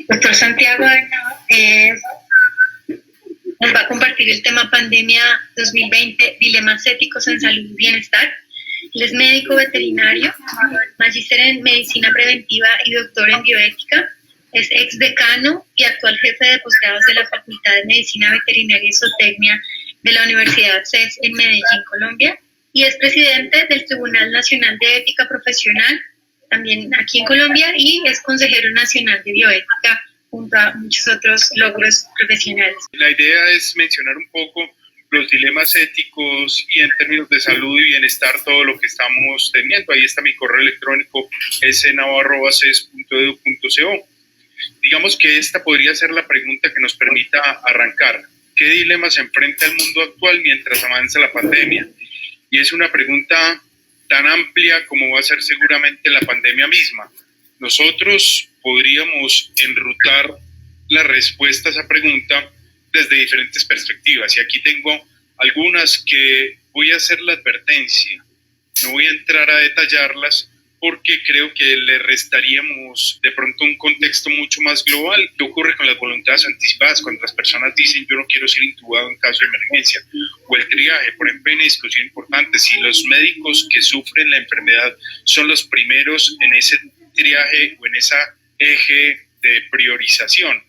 Doctor Santiago nos va a compartir el tema Pandemia 2020, dilemas éticos en salud y bienestar. Él es médico veterinario, magíster en medicina preventiva y doctor en bioética. Es ex decano y actual jefe de posgrados de la Facultad de Medicina Veterinaria y Zootecnia de la Universidad CES en Medellín, Colombia. Y es presidente del Tribunal Nacional de Ética Profesional, también aquí en Colombia, y es consejero nacional de bioética, junto a muchos otros logros profesionales. La idea es mencionar un poco los dilemas éticos y en términos de salud y bienestar todo lo que estamos teniendo. Ahí está mi correo electrónico snavo@ces.edu.co. Digamos que esta podría ser la pregunta que nos permita arrancar. ¿Qué dilemas enfrenta el mundo actual mientras avanza la pandemia? Y es una pregunta tan amplia como va a ser seguramente la pandemia misma. Nosotros podríamos enrutar la respuesta a esa pregunta desde diferentes perspectivas. Y aquí tengo algunas que voy a hacer la advertencia. No voy a entrar a detallarlas porque creo que le restaríamos de pronto un contexto mucho más global. ¿Qué ocurre con las voluntades anticipadas cuando las personas dicen yo no quiero ser intubado en caso de emergencia? O el triaje, por ejemplo, una discusión importante, si los médicos que sufren la enfermedad son los primeros en ese triaje o en esa eje de priorización.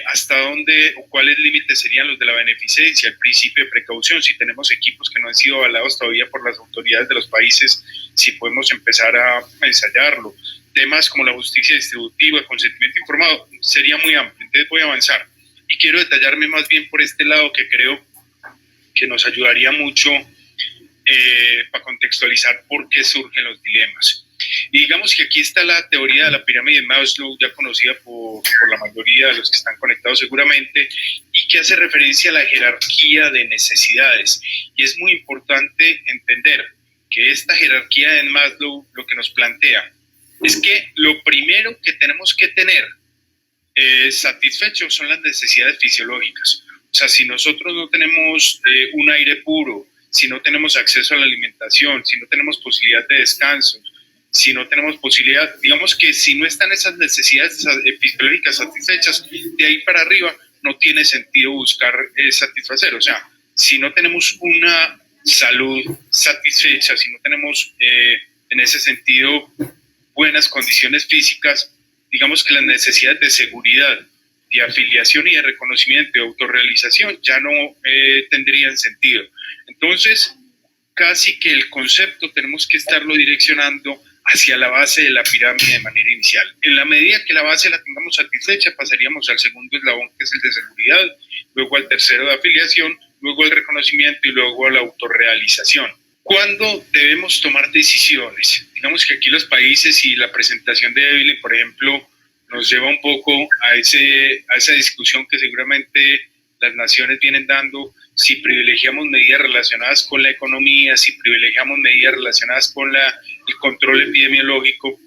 ¿Hasta dónde o cuáles límites serían los de la beneficencia, el principio de precaución? Si tenemos equipos que no han sido avalados todavía por las autoridades de los países, si podemos empezar a ensayarlo. Temas como la justicia distributiva, el consentimiento informado, sería muy amplio. Entonces voy a avanzar. Y quiero detallarme más bien por este lado que creo que nos ayudaría mucho para contextualizar por qué surgen los dilemas. Y digamos que aquí está la teoría de la pirámide de Maslow, ya conocida por la mayoría de los que están conectados seguramente, y que hace referencia a la jerarquía de necesidades. Y es muy importante entender que esta jerarquía de Maslow lo que nos plantea es que lo primero que tenemos que tener satisfecho son las necesidades fisiológicas. O sea, si nosotros no tenemos un aire puro, si no tenemos acceso a la alimentación, si no tenemos posibilidad de descanso, si no tenemos posibilidad, digamos que si no están esas necesidades fisiológicas satisfechas, de ahí para arriba no tiene sentido buscar satisfacer. O sea, si no tenemos una salud satisfecha, si no tenemos en ese sentido buenas condiciones físicas, digamos que las necesidades de seguridad, de afiliación y de reconocimiento, de autorrealización ya no tendrían sentido. Entonces, casi que el concepto tenemos que estarlo direccionando hacia la base de la pirámide de manera inicial. En la medida que la base la tengamos satisfecha, pasaríamos al segundo eslabón, que es el de seguridad, luego al tercero de afiliación, luego al reconocimiento y luego a la autorrealización. ¿Cuándo debemos tomar decisiones? Digamos que aquí los países y la presentación de Evelyn, por ejemplo, nos lleva un poco a esa discusión que seguramente las naciones vienen dando, si privilegiamos medidas relacionadas con la economía, si privilegiamos medidas relacionadas con el control epidemiológico.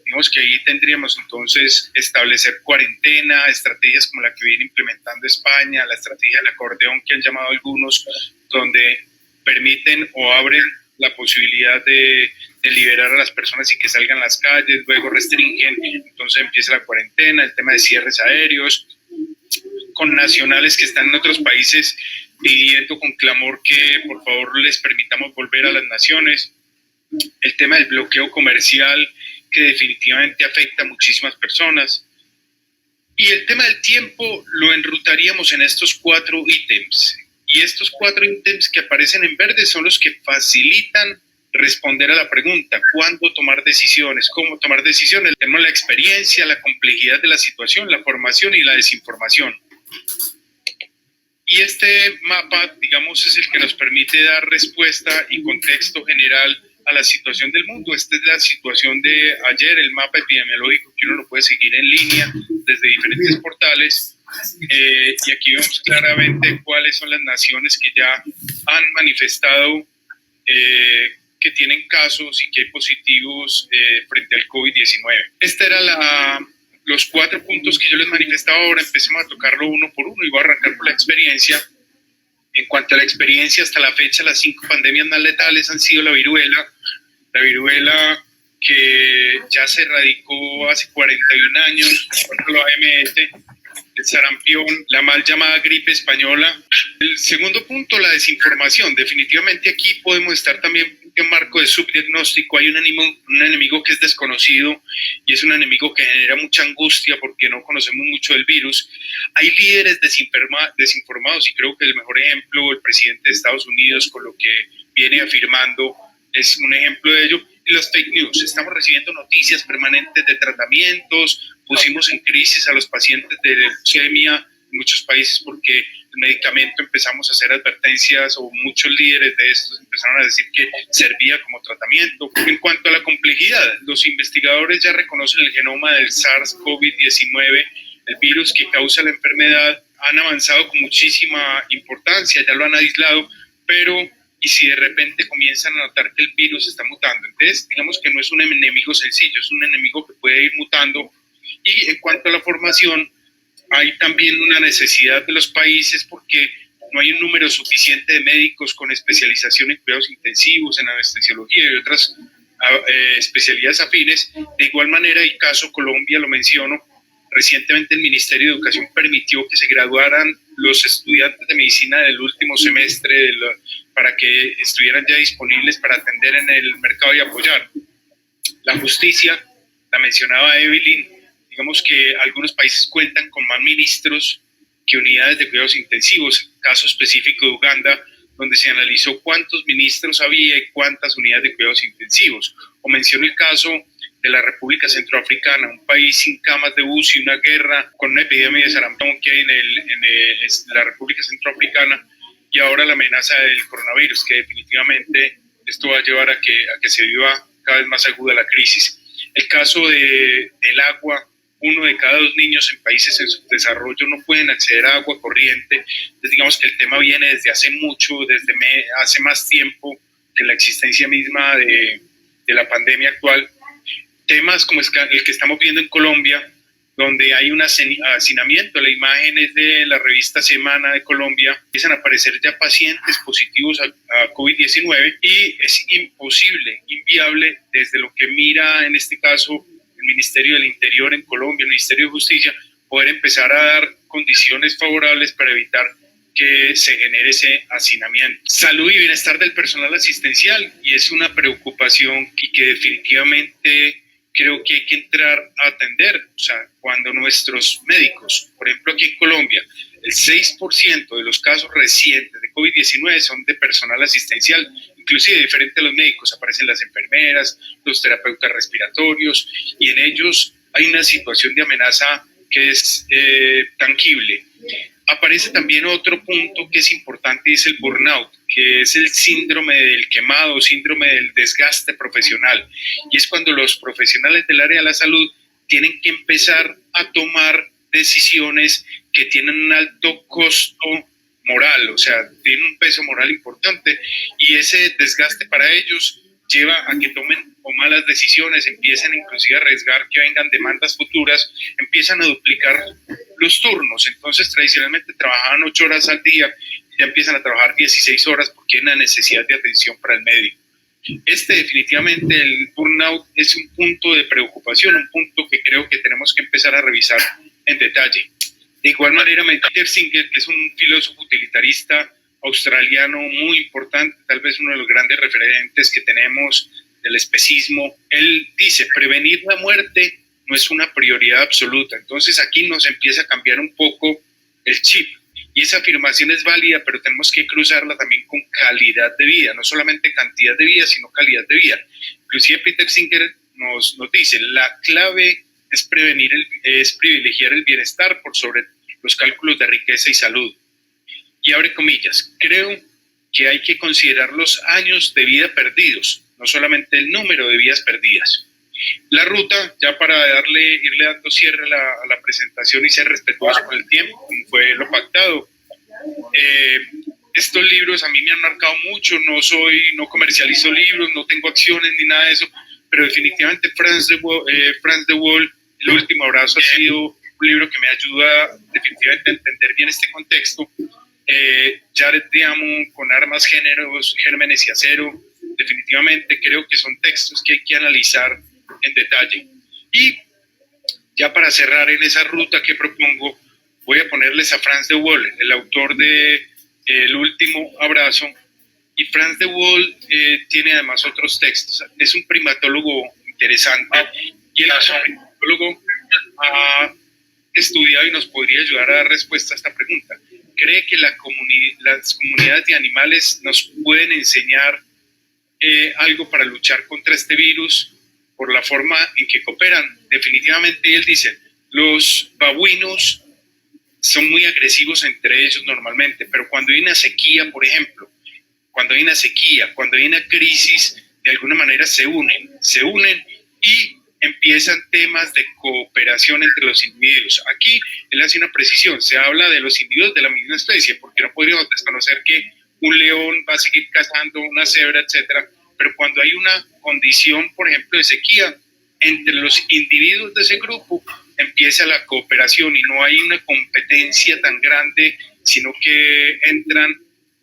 Digamos que ahí tendríamos entonces establecer cuarentena, estrategias como la que viene implementando España, la estrategia del acordeón que han llamado algunos, donde permiten o abren la posibilidad de liberar a las personas y que salgan a las calles, luego restringen, entonces empieza la cuarentena, el tema de cierres aéreos, con nacionales que están en otros países pidiendo con clamor que por favor les permitamos volver a las naciones, el tema del bloqueo comercial que definitivamente afecta a muchísimas personas, y el tema del tiempo lo enrutaríamos en estos 4 ítems, y estos 4 ítems que aparecen en verde son los que facilitan responder a la pregunta, ¿cuándo tomar decisiones? ¿Cómo tomar decisiones? Tenemos la experiencia, la complejidad de la situación, la formación y la desinformación. Y este mapa, digamos, es el que nos permite dar respuesta y contexto general a la situación del mundo. Esta es la situación de ayer, el mapa epidemiológico que uno lo puede seguir en línea desde diferentes portales. Y aquí vemos claramente cuáles son las naciones que ya han manifestado que tienen casos y que hay positivos frente al COVID-19. Esta era los 4 puntos que yo les manifestaba. Ahora empecemos a tocarlo uno por uno y voy a arrancar por la experiencia. En cuanto a la experiencia, hasta la fecha las 5 pandemias más letales han sido la viruela que ya se erradicó hace 41 años, por la OMS, el sarampión, la mal llamada gripe española. El segundo punto, la desinformación. Definitivamente aquí podemos estar también en marco de subdiagnóstico. Hay un enemigo que es desconocido y es un enemigo que genera mucha angustia porque no conocemos mucho del virus. Hay líderes desinformados y creo que el mejor ejemplo, el presidente de Estados Unidos, con lo que viene afirmando, es un ejemplo de ello. Y los fake news. Estamos recibiendo noticias permanentes de tratamientos. Pusimos en crisis a los pacientes de leucemia en muchos países porque el medicamento, empezamos a hacer advertencias, o muchos líderes de estos empezaron a decir que servía como tratamiento. En cuanto a la complejidad, los investigadores ya reconocen el genoma del SARS-CoV-19, el virus que causa la enfermedad. Han avanzado con muchísima importancia, ya lo han aislado, pero ¿y si de repente comienzan a notar que el virus está mutando? Entonces, digamos que no es un enemigo sencillo, es un enemigo que puede ir mutando. Y en cuanto a la formación, hay también una necesidad de los países porque no hay un número suficiente de médicos con especialización en cuidados intensivos, en anestesiología y otras especialidades afines. De igual manera, el caso Colombia, lo menciono, recientemente el Ministerio de Educación permitió que se graduaran los estudiantes de medicina del último semestre para que estuvieran ya disponibles para atender en el mercado y apoyar. La justicia, la mencionaba Evelyn, digamos que algunos países cuentan con más ministros que unidades de cuidados intensivos. Caso específico de Uganda, donde se analizó cuántos ministros había y cuántas unidades de cuidados intensivos. O menciono el caso de la República Centroafricana, un país sin camas de UCI, una guerra con una epidemia de sarampión que hay en la República Centroafricana, y ahora la amenaza del coronavirus, que definitivamente esto va a llevar a que se viva cada vez más aguda la crisis. El caso del agua, 1 de cada 2 niños en países en subdesarrollo no pueden acceder a agua corriente. Entonces, digamos que el tema viene desde hace mucho, desde hace más tiempo que la existencia misma de la pandemia actual. Temas como el que estamos viendo en Colombia, donde hay un hacinamiento. La imagen es de la revista Semana de Colombia. Empiezan a aparecer ya pacientes positivos a COVID-19 y es imposible, inviable, desde lo que mira en este caso el Ministerio del Interior en Colombia, el Ministerio de Justicia, poder empezar a dar condiciones favorables para evitar que se genere ese hacinamiento. Salud y bienestar del personal asistencial, y es una preocupación que definitivamente creo que hay que entrar a atender. O sea, cuando nuestros médicos, por ejemplo aquí en Colombia, el 6% de los casos recientes de COVID-19 son de personal asistencial, inclusive diferente a los médicos, aparecen las enfermeras, los terapeutas respiratorios, y en ellos hay una situación de amenaza que es tangible. Aparece también otro punto que es importante, y es el burnout, que es el síndrome del quemado, síndrome del desgaste profesional. Y es cuando los profesionales del área de la salud tienen que empezar a tomar decisiones que tienen un alto costo moral, o sea, tienen un peso moral importante, y ese desgaste para ellos lleva a que tomen malas decisiones, empiezan inclusive a arriesgar que vengan demandas futuras, empiezan a duplicar los turnos. Entonces tradicionalmente trabajaban 8 horas al día, ya empiezan a trabajar 16 horas porque hay una necesidad de atención para el médico. Definitivamente el burnout es un punto de preocupación, un punto que creo que tenemos que empezar a revisar en detalle. De igual manera, Peter Singer, que es un filósofo utilitarista australiano muy importante, tal vez uno de los grandes referentes que tenemos del especismo, él dice: prevenir la muerte no es una prioridad absoluta. Entonces aquí nos empieza a cambiar un poco el chip, y esa afirmación es válida, pero tenemos que cruzarla también con calidad de vida, no solamente cantidad de vida, sino calidad de vida. Inclusive Peter Singer nos dice: la clave es privilegiar el bienestar por sobre los cálculos de riqueza y salud. Y abre comillas: creo que hay que considerar los años de vida perdidos, no solamente el número de vidas perdidas. La ruta, ya para irle dando cierre a la presentación y ser respetuoso con el tiempo, como fue lo pactado. Estos libros a mí me han marcado mucho, no comercializo libros, no tengo acciones ni nada de eso, pero definitivamente France de Waal, El último abrazo, ha sido un libro que me ayuda definitivamente a entender bien este contexto. Jared Diamond, Con armas, géneros, gérmenes y acero, definitivamente creo que son textos que hay que analizar en detalle. Y ya para cerrar en esa ruta que propongo, voy a ponerles a Frans de Waal, el autor de El último abrazo. Y Frans de Waal tiene además otros textos. Es un primatólogo interesante y el primatólogo ha estudiado y nos podría ayudar a dar respuesta a esta pregunta. ¿Cree que las comunidades de animales nos pueden enseñar algo para luchar contra este virus por la forma en que cooperan? Definitivamente, él dice, los babuinos son muy agresivos entre ellos normalmente, pero cuando hay una sequía, por ejemplo, cuando hay una crisis, de alguna manera se unen y empiezan temas de cooperación entre los individuos. Aquí él hace una precisión, se habla de los individuos de la misma especie, porque no podríamos desconocer que un león va a seguir cazando una cebra, etcétera, pero cuando hay una condición, por ejemplo, de sequía, entre los individuos de ese grupo empieza la cooperación y no hay una competencia tan grande, sino que entran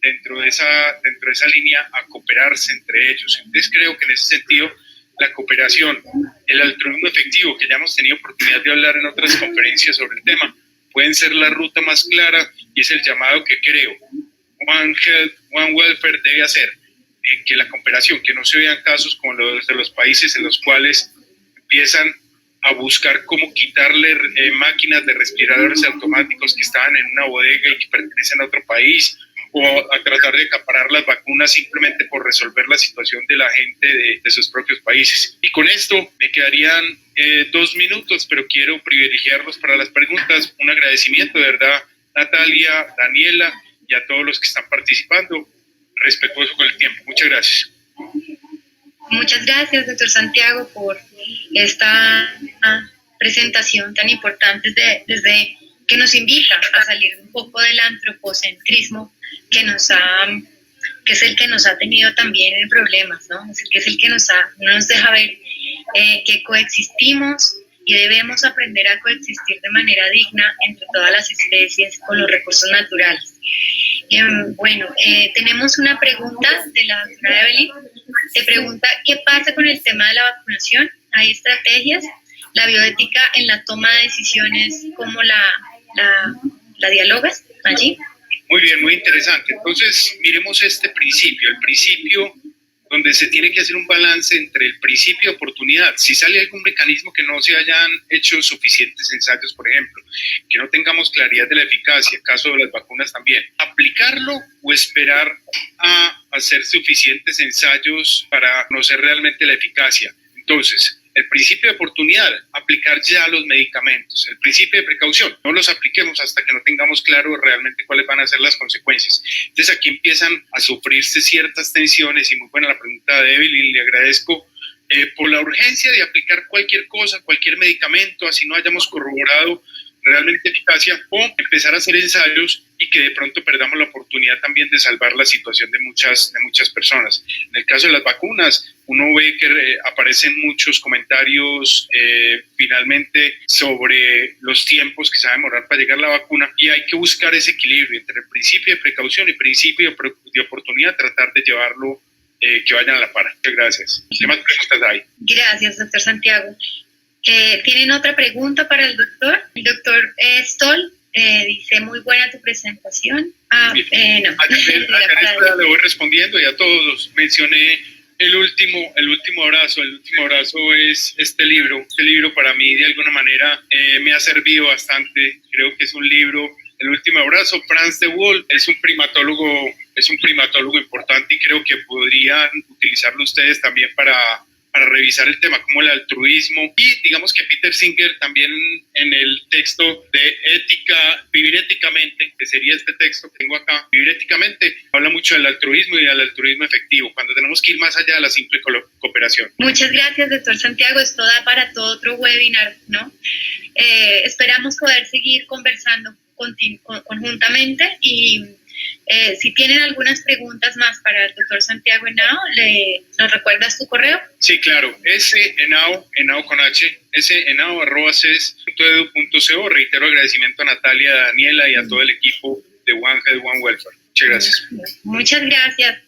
dentro de esa línea a cooperarse entre ellos. Entonces creo que en ese sentido la cooperación, el altruismo efectivo, que ya hemos tenido oportunidad de hablar en otras conferencias sobre el tema, pueden ser la ruta más clara y es el llamado que creo One Health, One Welfare debe hacer, que la cooperación, que no se vean casos como los de los países en los cuales empiezan a buscar cómo quitarle máquinas de respiradores automáticos que estaban en una bodega y que pertenecen a otro país, o a tratar de acaparar las vacunas simplemente por resolver la situación de la gente de sus propios países. Y con esto me quedarían 2 minutos, pero quiero privilegiarlos para las preguntas. Un agradecimiento, de verdad, Natalia, Daniela y a todos los que están participando, respetuoso con el tiempo. Muchas gracias. Muchas gracias, doctor Santiago, por esta presentación tan importante desde que nos invita a salir un poco del antropocentrismo que es el que nos ha tenido también en problemas, ¿no? Que es el que no nos deja ver que coexistimos y debemos aprender a coexistir de manera digna entre todas las especies con los recursos naturales. Tenemos una pregunta de la doctora Evelyn. Te pregunta, ¿qué pasa con el tema de la vacunación? ¿Hay estrategias? ¿La bioética en la toma de decisiones, cómo la dialogas allí? Muy bien, muy interesante. Entonces, miremos este principio, el principio donde se tiene que hacer un balance entre el principio de oportunidad. Si sale algún mecanismo que no se hayan hecho suficientes ensayos, por ejemplo, que no tengamos claridad de la eficacia, caso de las vacunas también, aplicarlo o esperar a hacer suficientes ensayos para conocer realmente la eficacia. Entonces, el principio de oportunidad, aplicar ya los medicamentos. El principio de precaución, no los apliquemos hasta que no tengamos claro realmente cuáles van a ser las consecuencias. Entonces aquí empiezan a sufrirse ciertas tensiones y muy buena la pregunta de Evelyn, le agradezco por la urgencia de aplicar cualquier cosa, cualquier medicamento, así no hayamos corroborado realmente eficacia, o empezar a hacer ensayos y que de pronto perdamos la oportunidad también de salvar la situación de muchas personas. En el caso de las vacunas, uno ve que aparecen muchos comentarios finalmente sobre los tiempos que se va a demorar para llegar la vacuna, y hay que buscar ese equilibrio entre el principio de precaución y el principio de oportunidad, tratar de llevarlo que vayan a la par. Muchas gracias. ¿Qué más preguntas hay? Gracias, doctor Santiago. ¿Tienen otra pregunta para el doctor? El doctor Stoll dice, muy buena tu presentación. No. Le voy respondiendo y a todos mencioné el último abrazo. El último abrazo es este libro. Este libro para mí de alguna manera me ha servido bastante. Creo que es un libro, El último abrazo. Frans de Waal es un primatólogo importante y creo que podrían utilizarlo ustedes también para revisar el tema como el altruismo, y digamos que Peter Singer también en el texto de ética, vivir éticamente, que sería este texto que tengo acá, vivir éticamente, habla mucho del altruismo y del altruismo efectivo, cuando tenemos que ir más allá de la simple cooperación. Muchas gracias, doctor Santiago, esto da para todo otro webinar, ¿no? Esperamos poder seguir conversando conjuntamente y si tienen algunas preguntas más para el doctor Santiago Henao, ¿nos recuerdas tu correo? Sí, claro, henao con h, henao@ces.edu.co. Reitero agradecimiento a Natalia, a Daniela y a todo el equipo de One Health, One Welfare. Muchas gracias. Muchas gracias.